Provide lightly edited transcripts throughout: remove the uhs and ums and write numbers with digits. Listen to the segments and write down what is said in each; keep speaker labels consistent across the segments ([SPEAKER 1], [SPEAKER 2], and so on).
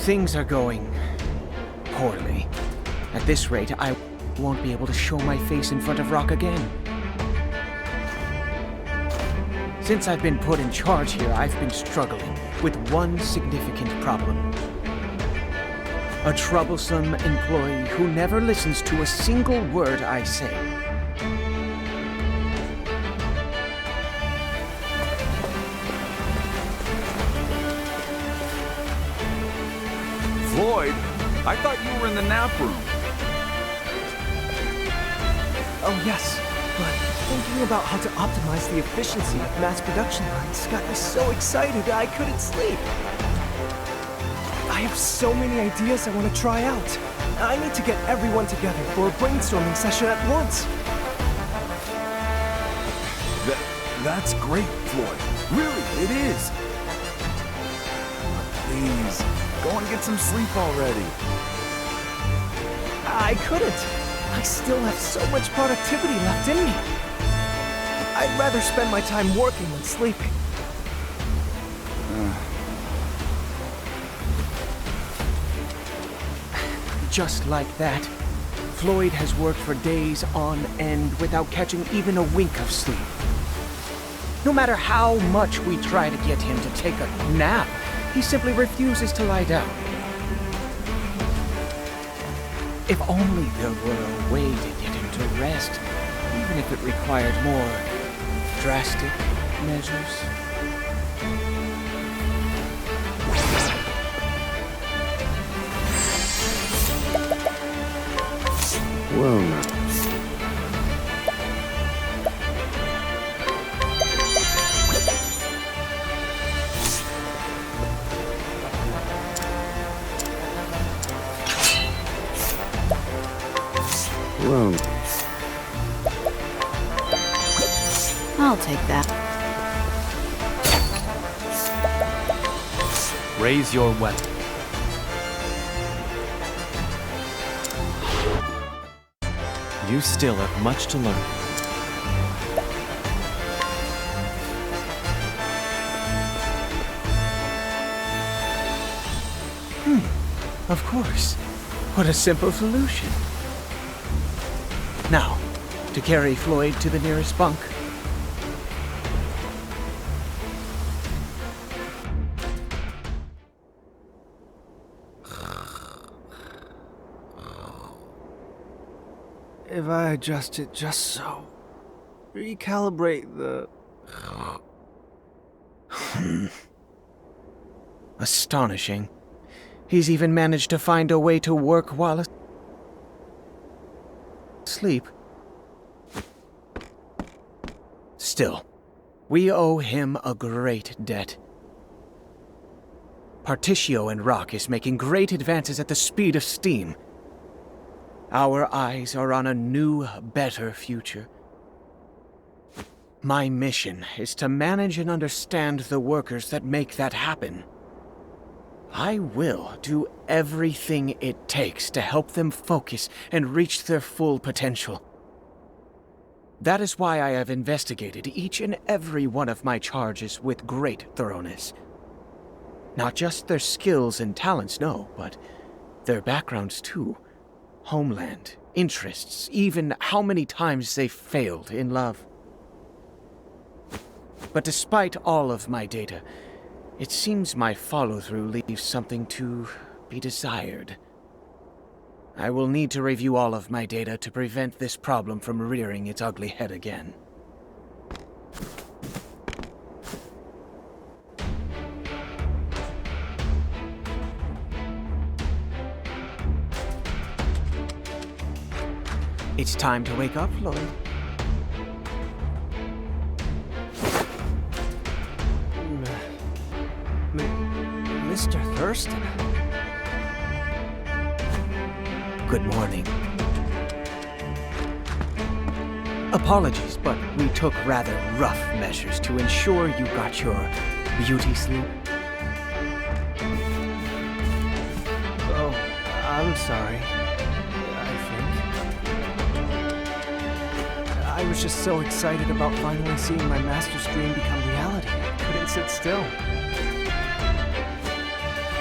[SPEAKER 1] Things are going poorly. At this rate, I won't be able to show my face in front of Rock again. Since I've been put in charge here, I've been struggling with one significant problem. A troublesome employee who never listens to a single word I say.
[SPEAKER 2] Floyd, I thought you were in the nap room.
[SPEAKER 3] Oh yes, but thinking about how to optimize the efficiency of mass production lines got me so excited I couldn't sleep. I have so many ideas I want to try out. I need to get everyone together for a brainstorming session at once.
[SPEAKER 2] That's great, Floyd. Really, it is. Please, go and get some sleep already.
[SPEAKER 3] I couldn't. I still have so much productivity left in me. I'd rather spend my time working than sleeping.
[SPEAKER 1] Just like that, Floyd has worked for days on end without catching even a wink of sleep. No matter how much we try to get him to take a nap, he simply refuses to lie down. If only there were a way to get him to rest, even if it required more drastic measures.
[SPEAKER 4] Well now. Well.
[SPEAKER 5] I'll take that.
[SPEAKER 6] Raise your weapon. You still have much to learn.
[SPEAKER 1] Of course. What a simple solution. Now, to carry Floyd to the nearest bunk.
[SPEAKER 3] If I adjust it just so, recalibrate the...
[SPEAKER 1] Astonishing. He's even managed to find a way to work while asleep. Still, we owe him a great debt. Particio and Rock is making great advances at the speed of steam. Our eyes are on a new, better future. My mission is to manage and understand the workers that make that happen. I will do everything it takes to help them focus and reach their full potential. That is why I have investigated each and every one of my charges with great thoroughness. Not just their skills and talents, no, but their backgrounds too. Homeland, interests, even how many times they failed in love. But despite all of my data, it seems my follow-through leaves something to be desired. I will need to review all of my data to prevent this problem from rearing its ugly head again. It's time to wake up, Floyd.
[SPEAKER 3] Mr. Thurston?
[SPEAKER 1] Good morning. Apologies, but we took rather rough measures to ensure you got your beauty sleep.
[SPEAKER 3] Oh, I'm sorry. I was just so excited about finally seeing my master's dream become reality. I couldn't sit still.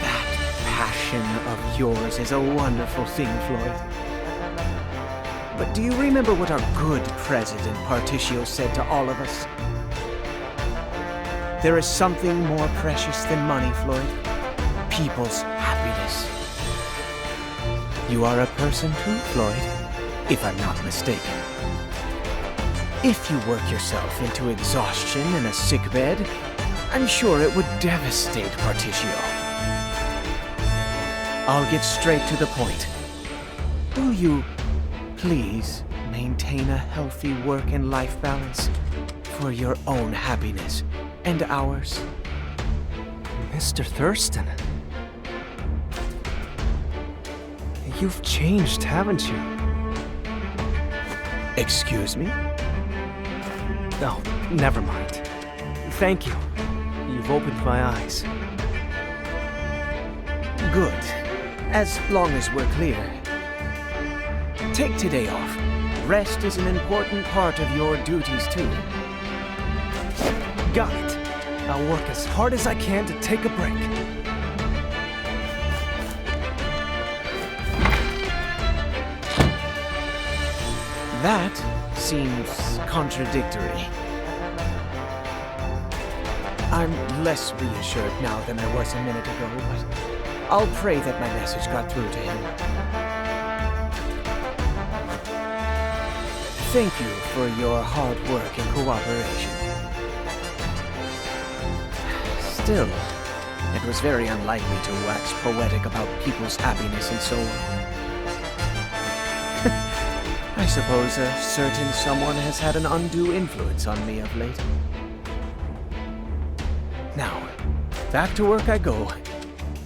[SPEAKER 1] That passion of yours is a wonderful thing, Floyd. But do you remember what our good President Particio said to all of us? There is something more precious than money, Floyd. People's happiness. You are a person too, Floyd, if I'm not mistaken. If you work yourself into exhaustion in a sickbed, I'm sure it would devastate Particio. I'll get straight to the point. Will you please maintain a healthy work and life balance for your own happiness and ours?
[SPEAKER 3] Mr. Thurston. You've changed, haven't you?
[SPEAKER 1] Excuse me?
[SPEAKER 3] No, never mind. Thank you. You've opened my eyes.
[SPEAKER 1] Good. As long as we're clear. Take today off. Rest is an important part of your duties, too.
[SPEAKER 3] Got it. I'll work as hard as I can to take a break.
[SPEAKER 1] That seems contradictory. I'm less reassured now than I was a minute ago, but I'll pray that my message got through to him. Thank you for your hard work and cooperation. Still, it was very unlike me to wax poetic about people's happiness and so on. I suppose a certain someone has had an undue influence on me of late. Now, back to work I go.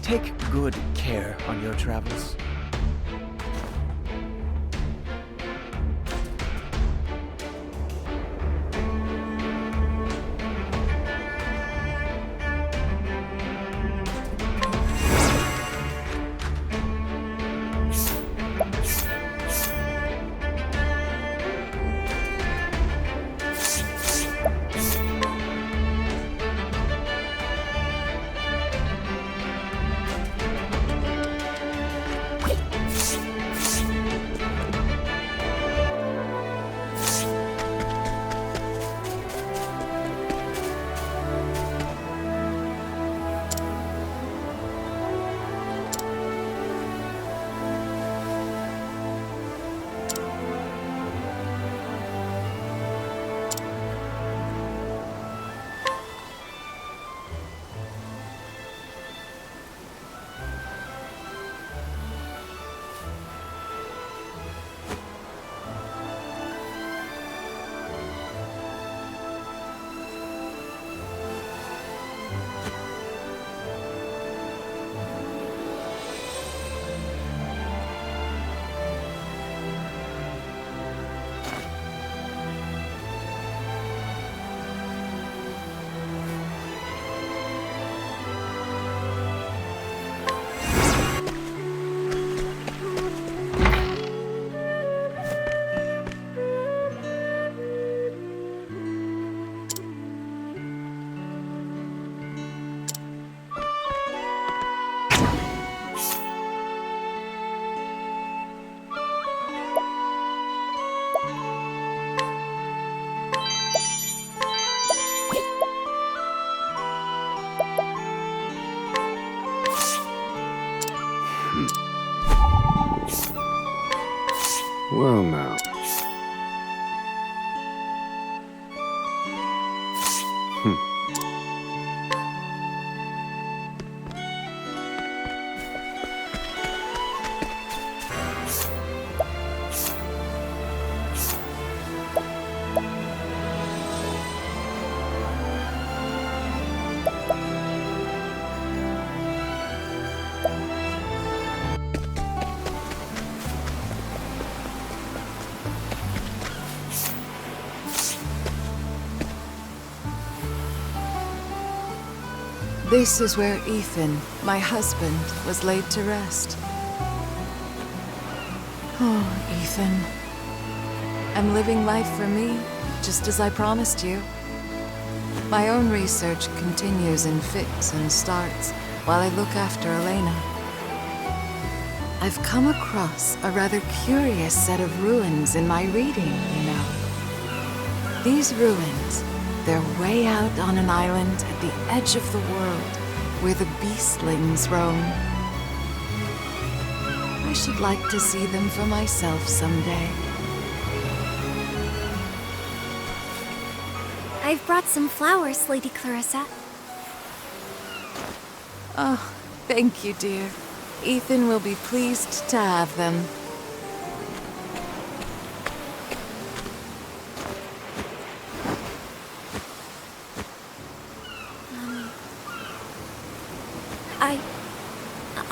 [SPEAKER 1] Take good care on your travels.
[SPEAKER 4] Well now.
[SPEAKER 5] This is where Ethan, my husband, was laid to rest. Oh, Ethan. I'm living life for me, just as I promised you. My own research continues in fits and starts while I look after Elena. I've come across a rather curious set of ruins in my reading, you know. These ruins, they're way out on an island at the edge of the world, where the beastlings roam. I should like to see them for myself someday.
[SPEAKER 7] I've brought some flowers, Lady Clarissa.
[SPEAKER 5] Oh, thank you, dear. Ethan will be pleased to have them.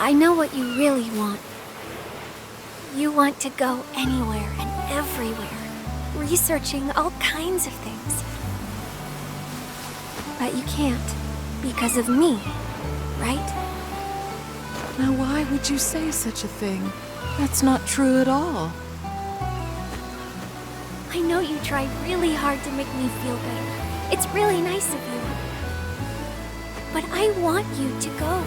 [SPEAKER 7] I know what you really want. You want to go anywhere and everywhere, researching all kinds of things. But you can't, because of me, right?
[SPEAKER 5] Now why would you say such a thing? That's not true at all.
[SPEAKER 7] I know you try really hard to make me feel better. It's really nice of you. But I want you to go.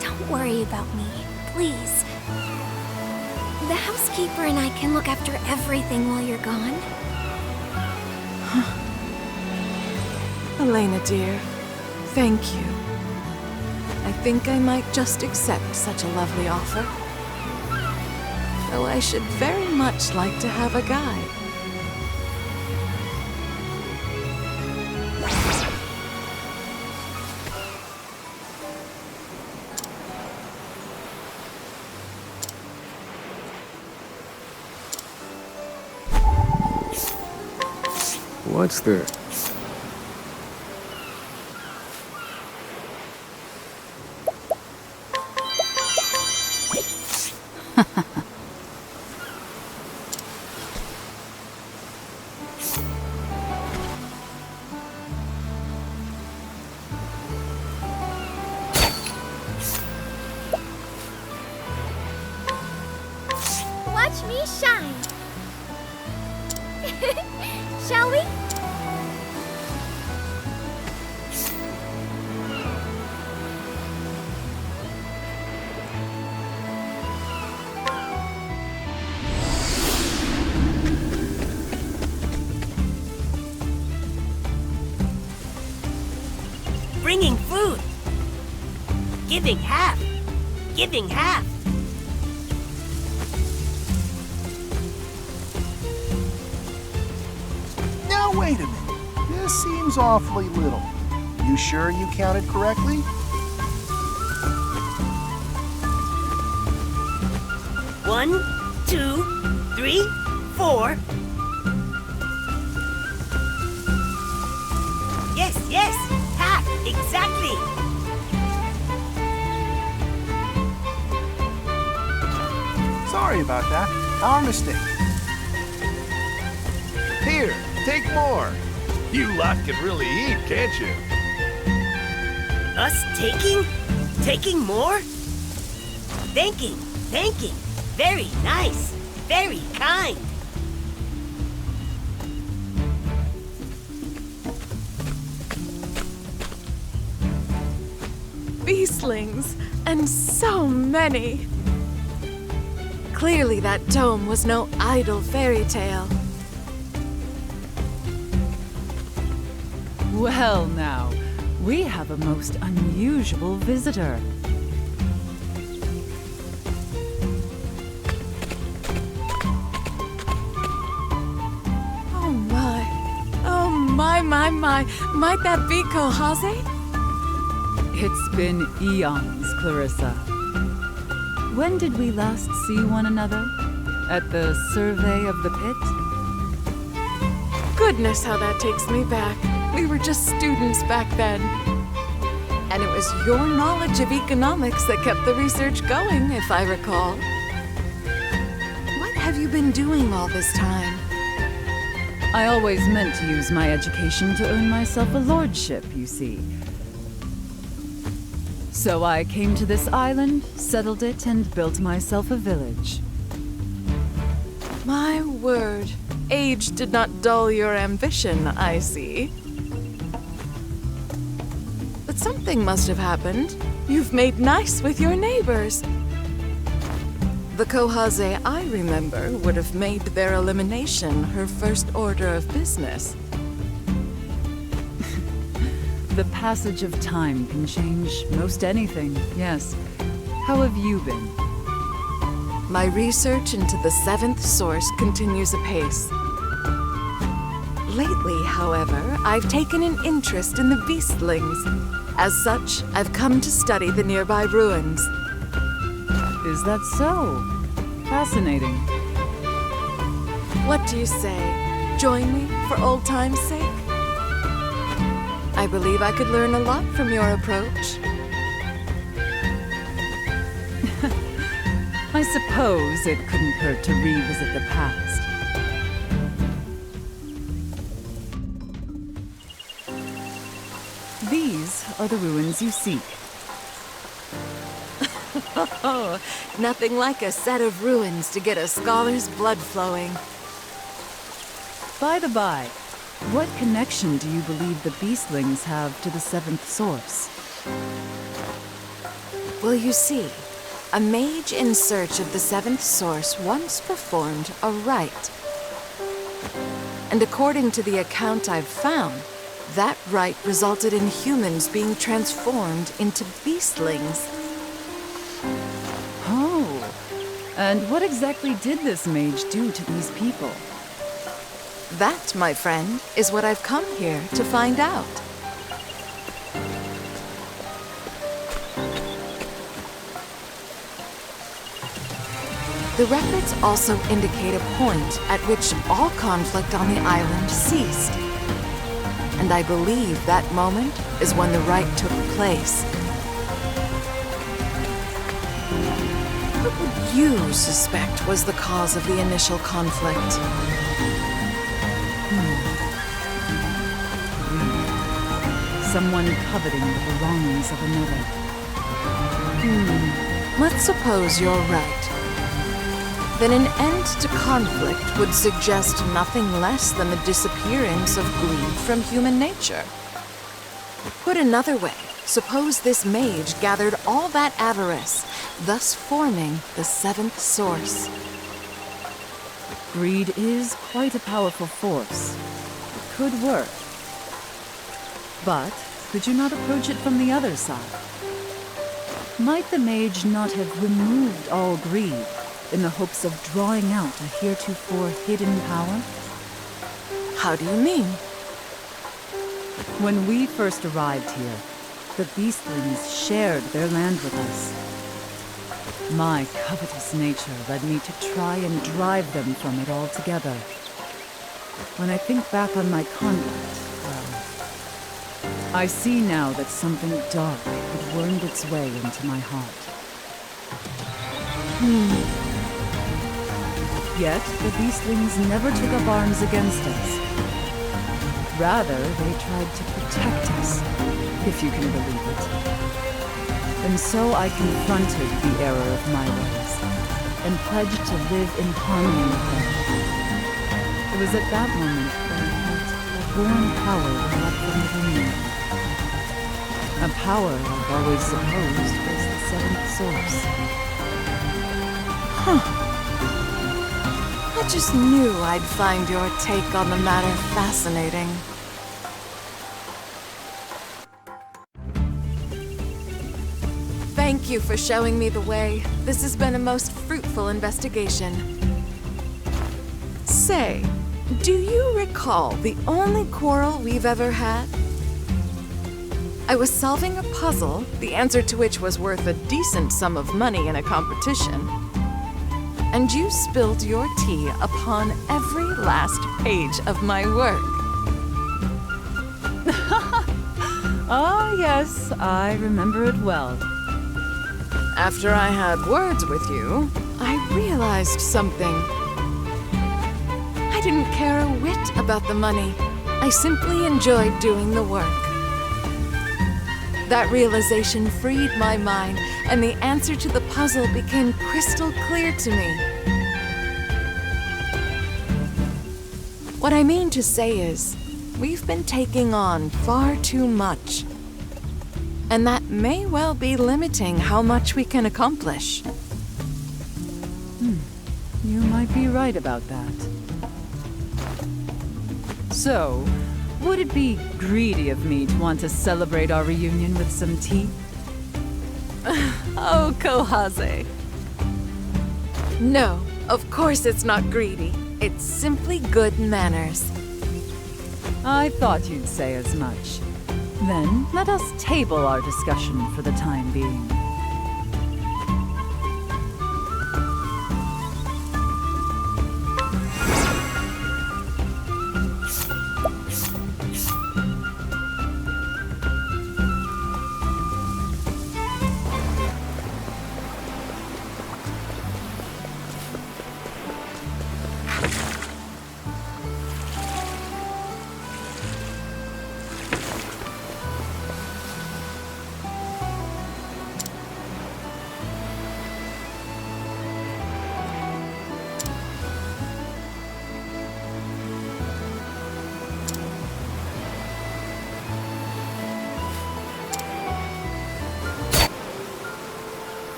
[SPEAKER 7] Don't worry about me, please. The housekeeper and I can look after everything while you're gone.
[SPEAKER 5] Elena, dear, thank you. I think I might just accept such a lovely offer. Though I should very much like to have a guide.
[SPEAKER 4] What's this?
[SPEAKER 7] Watch me shine. Shall we?
[SPEAKER 8] Bringing food. Giving half. Giving half.
[SPEAKER 2] Now wait a minute. This seems awfully little. You sure you counted correctly?
[SPEAKER 8] One, 2, 3, 4. Yes, yes. Half. Exactly.
[SPEAKER 2] Sorry about that. Our mistake.
[SPEAKER 9] Here, take more. You lot can really eat, can't you?
[SPEAKER 8] Us taking? Taking more? Thanking. Thanking. Very nice. Very kind.
[SPEAKER 5] Beastlings, and so many. Clearly that dome was no idle fairy tale.
[SPEAKER 10] Well now, we have a most unusual visitor.
[SPEAKER 5] Oh my. Oh my. Might that be Kohaze?
[SPEAKER 10] It's been eons, Clarissa. When did we last see one another? At the survey of the pit?
[SPEAKER 5] Goodness, how that takes me back. We were just students back then. And it was your knowledge of economics that kept the research going, if I recall. What have you been doing all this time?
[SPEAKER 10] I always meant to use my education to earn myself a lordship, you see. So I came to this island, settled it, and built myself a village.
[SPEAKER 5] My word. Age did not dull your ambition, I see. But something must have happened. You've made nice with your neighbors. The Kohaze I remember would have made their elimination her first order of business.
[SPEAKER 10] The passage of time can change most anything, yes. How have you been?
[SPEAKER 5] My research into the seventh source continues apace. Lately, however, I've taken an interest in the beastlings. As such, I've come to study the nearby ruins.
[SPEAKER 10] Is that so? Fascinating.
[SPEAKER 5] What do you say? Join me for old time's sake? I believe I could learn a lot from your approach.
[SPEAKER 10] I suppose it couldn't hurt to revisit the past. These are the ruins you seek.
[SPEAKER 5] Oh, nothing like a set of ruins to get a scholar's blood flowing.
[SPEAKER 10] By the by, what connection do you believe the beastlings have to the seventh source?
[SPEAKER 5] Well, you see, a mage in search of the seventh source once performed a rite. And according to the account I've found, that rite resulted in humans being transformed into beastlings.
[SPEAKER 10] Oh, and what exactly did this mage do to these people?
[SPEAKER 5] That, my friend, is what I've come here to find out. The records also indicate a point at which all conflict on the island ceased. And I believe that moment is when the rite took place. What would you suspect was the cause of the initial conflict?
[SPEAKER 10] Someone coveting the belongings of another.
[SPEAKER 5] Let's suppose you're right. Then an end to conflict would suggest nothing less than the disappearance of greed from human nature. Put another way, suppose this mage gathered all that avarice, thus forming the seventh source.
[SPEAKER 10] Greed is quite a powerful force. It could work. But could you not approach it from the other side? Might the mage not have removed all greed in the hopes of drawing out a heretofore hidden power?
[SPEAKER 5] How do you mean?
[SPEAKER 10] When we first arrived here, the beastlings shared their land with us. My covetous nature led me to try and drive them from it altogether. When I think back on my conduct, well, I see now that something dark had wormed its way into my heart. Yet, the beastlings never took up arms against us. Rather, they tried to protect us, if you can believe it. And so I confronted the error of my ways, and pledged to live in harmony with them. It was at that moment that I felt a born power well up from within me. A power I've always supposed was the seventh source.
[SPEAKER 5] I just knew I'd find your take on the matter fascinating. Thank you for showing me the way. This has been a most fruitful investigation. Say, do you recall the only quarrel we've ever had? I was solving a puzzle, the answer to which was worth a decent sum of money in a competition. And you spilled your tea upon every last page of my work.
[SPEAKER 10] Ah, yes, I remember it well.
[SPEAKER 5] After I had words with you, I realized something. I didn't care a whit about the money. I simply enjoyed doing the work. That realization freed my mind, and the answer to the puzzle became crystal clear to me. What I mean to say is, we've been taking on far too much. And that may well be limiting how much we can accomplish.
[SPEAKER 10] might be right about that. So, would it be greedy of me to want to celebrate our reunion with some tea?
[SPEAKER 5] Oh, Kohaze. No, of course it's not greedy. It's simply good manners.
[SPEAKER 10] I thought you'd say as much. Then, let us table our discussion for the time being.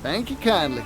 [SPEAKER 11] Thank you kindly.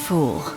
[SPEAKER 10] fool.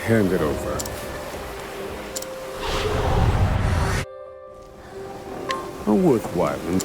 [SPEAKER 4] Hand it over. A worthwhile.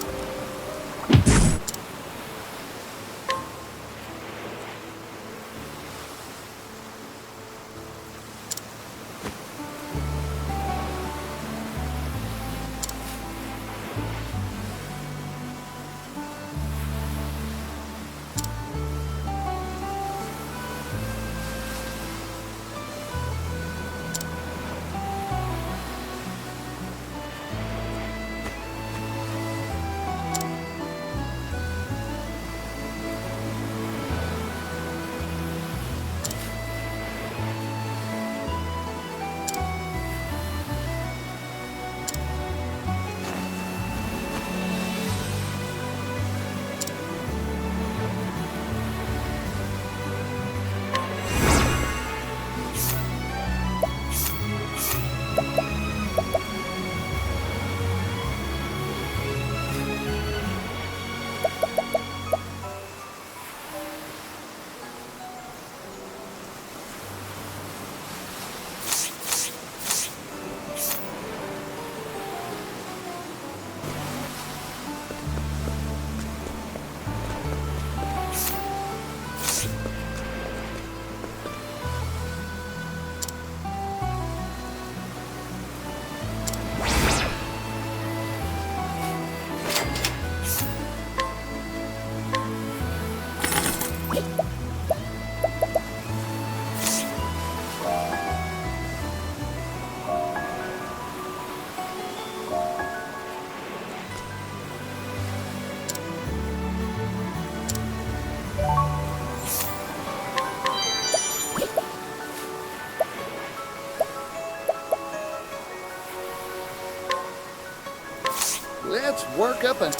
[SPEAKER 2] Let's work up an...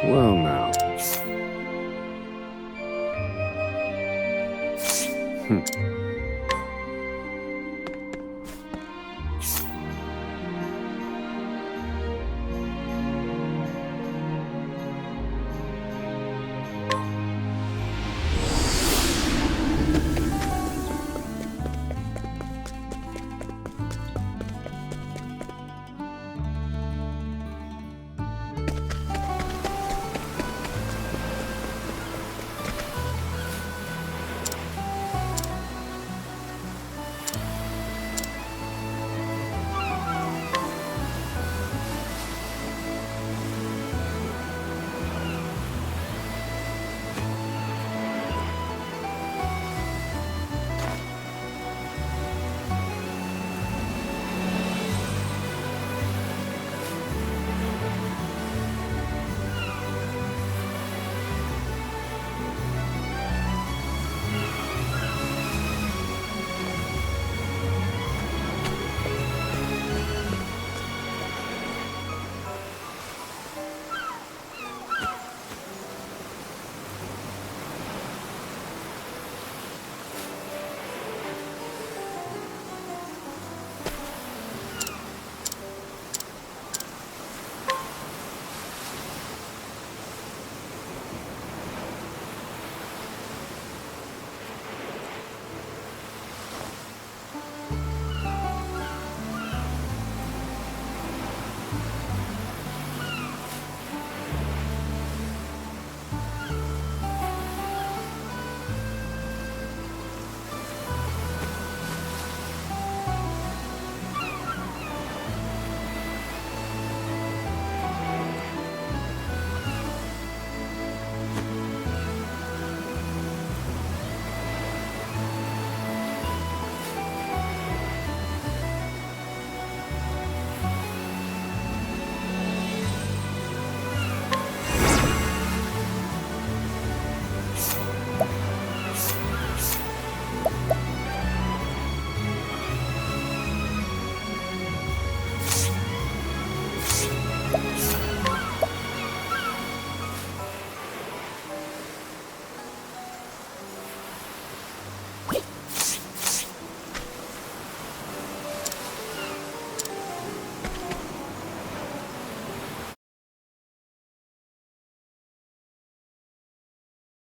[SPEAKER 4] Well now.